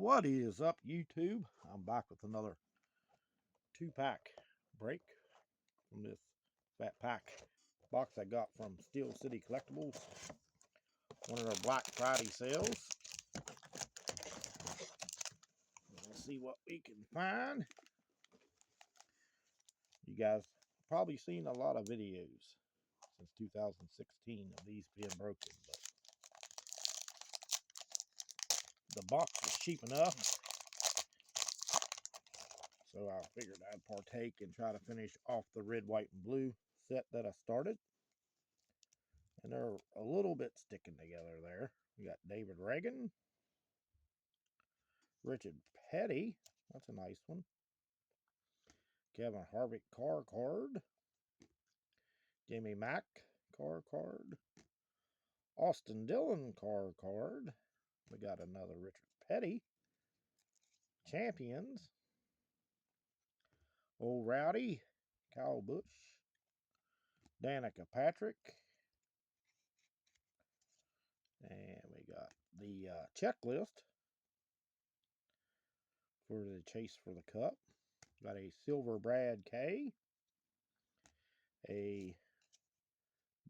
What is up, YouTube? I'm back with another 2-pack break from this fat pack box I got from Steel City Collectibles, one of their Black Friday sales. Let's see what we can find. You guys probably seen a lot of videos since 2016 of these being broken, but the box was cheap enough, so I figured I'd partake and try to finish off the red, white, and blue set that I started. And they're a little bit sticking together there. We got David Reagan, Richard Petty, that's a nice one. Kevin Harvick car card. Jimmy Mack car card. Austin Dillon car card. We got another Richard Petty. Champions. Old Rowdy, Kyle Busch. Danica Patrick. And we got the checklist for the chase for the cup. Got a silver Brad K. A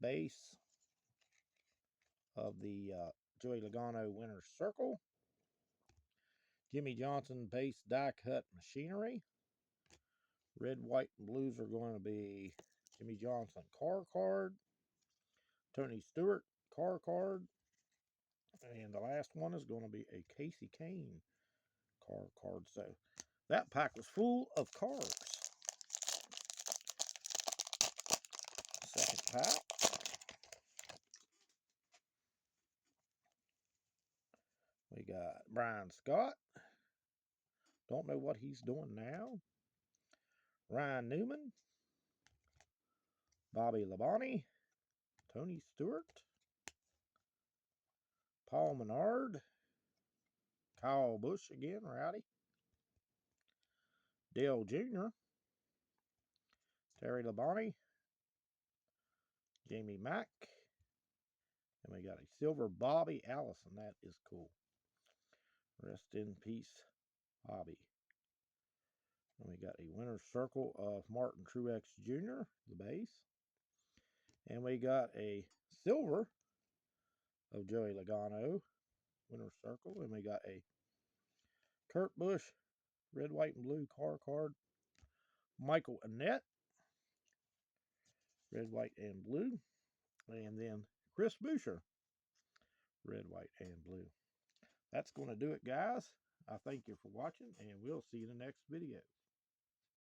base of the Joey Logano Winner's Circle. Jimmy Johnson base die cut machinery. Red, white, and blues are going to be Jimmy Johnson car card. Tony Stewart car card. And the last one is going to be a Casey Kane car card. So that pack was full of cars. Second pack. We got Brian Scott. Don't know what he's doing now. Ryan Newman. Bobby Labonte. Tony Stewart. Paul Menard. Kyle Busch again, Rowdy. Dale Jr. Terry Labonte. Jamie Mack. And we got a silver Bobby Allison. That is cool. Rest in peace, Bobby. And we got a winner's circle of Martin Truex Jr., the base. And we got a silver of Joey Logano, winner's circle. And we got a Kurt Busch, red, white, and blue car card. Michael Annett, red, white, and blue. And then Chris Buescher, red, white, and blue. That's going to do it, guys. I thank you for watching, and we'll see you in the next video.